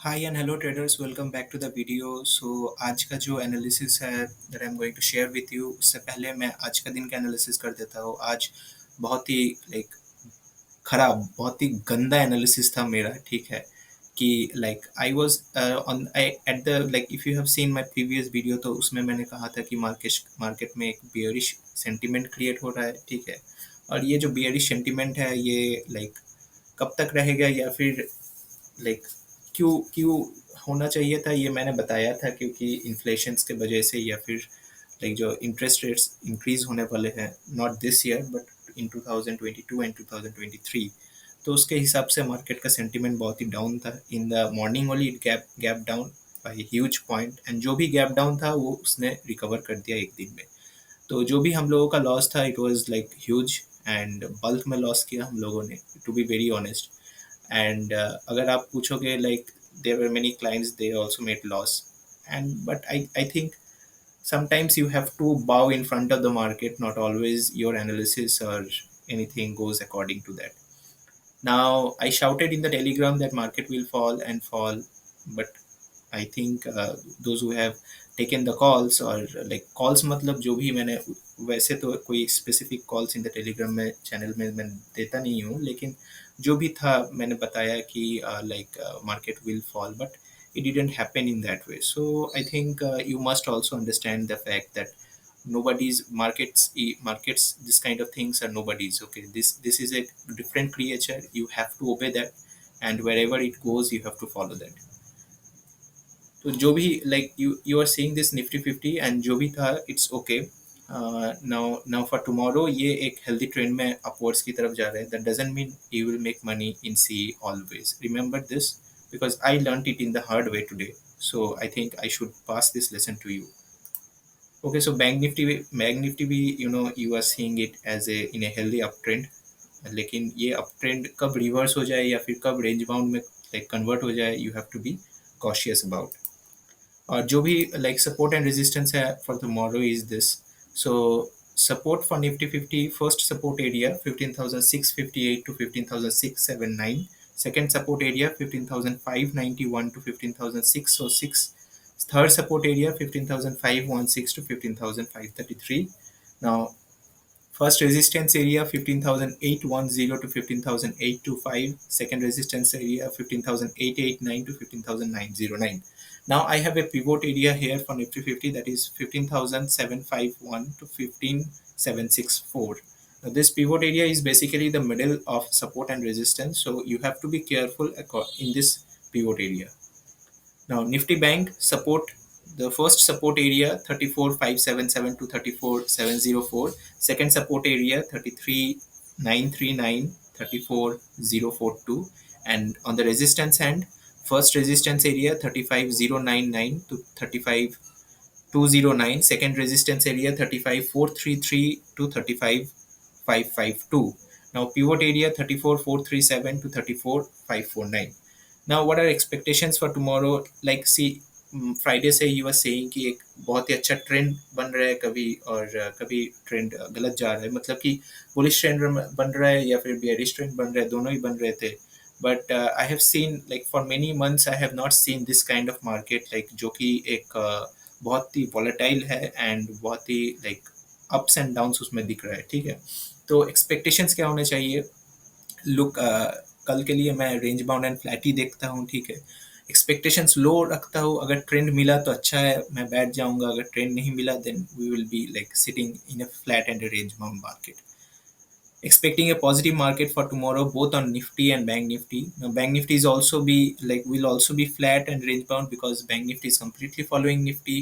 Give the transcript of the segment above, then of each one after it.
Hi and hello traders, welcome back to the video. आज का जो एनालिसिस है that I am going to share with you, उससे पहले मैं आज का दिन का एनालिसिस कर देता हूँ। आज बहुत ही खराब, बहुत ही गंदा एनालिसिस था मेरा, ठीक है। कि I was on I at the if you have seen my previous video, तो उसमें मैंने कहा था कि मार्केट में एक बियरिश सेंटीमेंट क्रिएट हो रहा है, ठीक है। और ये जो बियरिश सेंटीमेंट है ये कब तक रहेगा, या फिर लाइक क्यों क्यों होना चाहिए था, ये मैंने बताया था। क्योंकि इन्फ्लेशंस के वजह से, या फिर जो इंटरेस्ट रेट्स इंक्रीज होने वाले हैं, not this year but in 2022 and 2023। तो उसके हिसाब से मार्केट का सेंटीमेंट बहुत ही डाउन था। In the morning only it gap gap down by huge point, and जो भी गैप डाउन था वो उसने रिकवर कर दिया एक दिन में। तो जो भी हम लोगों का लॉस था, it was huge, and bulk में लॉस किया हम लोगों ने, to be very honest. And अगर आप पूछोगे, there were many clients, they also made loss. And but I think sometimes you have to bow in front of the market, not always your analysis or anything goes according to that. Now I shouted in the telegram that market will fall and fall, but I think those who have taken the calls, or calls मतलब जो भी मैंने, वैसे तो कोई specific calls in the Telegram में channel में मैं देता नहीं हूँ, लेकिन जो भी था मैंने बताया कि market will fall, but it didn't happen in that way. So I think you must also understand the fact that nobody's markets, this kind of things are nobody's. Okay, this is a different creature, you have to obey that, and wherever it goes you have to follow that. तो जो भी you are seeing this Nifty 50, and जो भी था it's okay. Now now for tomorrow ये एक healthy trend में upwards की तरफ जा रहा है। That doesn't mean you will make money in see always, remember this, because I learn it in the hard way today. So I think I should pass this lesson to you. Okay, so bank Nifty भी you are seeing it as a in a healthy up trend. लेकिन ये up trend कब reverse हो जाए या फिर कब range bound में कन्वर्ट हो जाए, you have to be cautious about. और जो भी सपोर्ट एंड रेजिस्टेंस है for tomorrow is this. So support for nifty 50, first support area 15658 to 15679, second support area 15591 to 15606, third support area 15516 to 15533. Now first resistance area 15,810 to 15,825. Second resistance area 15,889 to 15,909. Now I have a pivot area here for Nifty 50, that is 15,751 to 15,764. Now this pivot area is basically the middle of support and resistance, so you have to be careful in this pivot area. Now Nifty Bank support, the first support area 34,577 to 34,704, second support area 33,939, 34,042, and on the resistance end, first resistance area 35,099 to 35,209, second resistance area 35,433 to 35,552. Now pivot area 34,437 to 34,549. Now what are expectations for tomorrow? See, Friday से you are saying कि एक बहुत ही अच्छा trend बन रहा है कभी, और कभी ट्रेंड गलत जा रहा है, मतलब कि बुलिश ट्रेंड बन रहा है या फिर बियरिश ट्रेंड बन रहा है, दोनों ही बन रहे थे। But I have seen for many months I have not seen this kind of market, जो कि एक बहुत ही वॉलेटाइल है, एंड बहुत ही अप्स एंड डाउन्स उसमें दिख रहा है, ठीक है। तो एक्सपेक्टेशंस क्या होने चाहिए? लुक, कल के लिए मैं रेंज बाउंड एंड फ्लैट ही देखता हूँ, ठीक है। एक्सपेक्टेशंस लो रखता हूँ, अगर ट्रेंड मिला तो अच्छा है, मैं बैठ जाऊंगा। अगर ट्रेंड नहीं मिला then we will be sitting in a flat and a range bound market. Expecting a positive market for tomorrow both on Nifty and Bank Nifty. Now Bank Nifty is also be will also be flat and range bound, because Bank Nifty is completely following Nifty,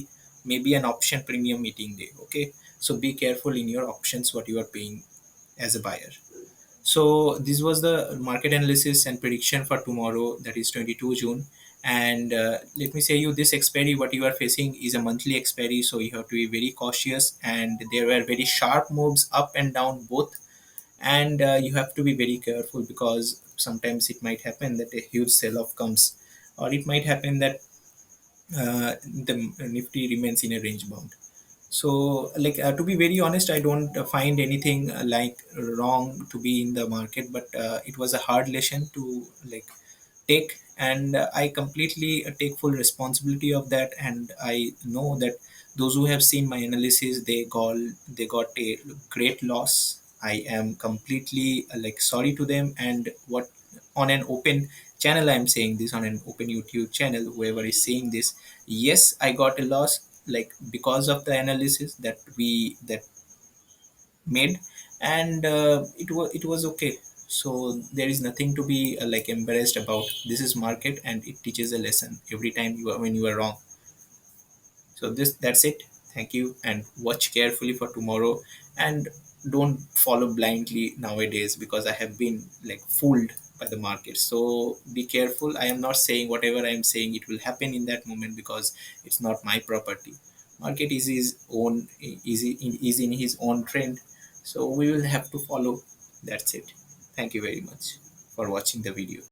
maybe an option premium meeting day. Okay, so be careful in your options what you are paying as a buyer. So this was the market analysis and prediction for tomorrow, that is 22 June. And let me say you, this expiry what you are facing is a monthly expiry, so you have to be very cautious, and there were very sharp moves up and down both. And you have to be very careful, because sometimes it might happen that a huge sell off comes, or it might happen that the nifty remains in a range bound. So to be very honest, I don't find anything wrong to be in the market, but it was a hard lesson to take, and I completely take full responsibility of that. And I know that those who have seen my analysis, they got a great loss. I am completely like sorry to them. And what, on an open channel I'm saying this, on an open YouTube channel, whoever is seeing this, yes, I got a loss, like because of the analysis that made. And it was okay. So there is nothing to be like embarrassed about. This is market, and it teaches a lesson every time when you are wrong. So that's it. Thank you, and watch carefully for tomorrow. And don't follow blindly nowadays, because I have been like fooled by the market. So be careful. I am not saying whatever I am saying it will happen in that moment, because it's not my property. Market is his own, is in his own trend. So we will have to follow. That's it. Thank you very much for watching the video.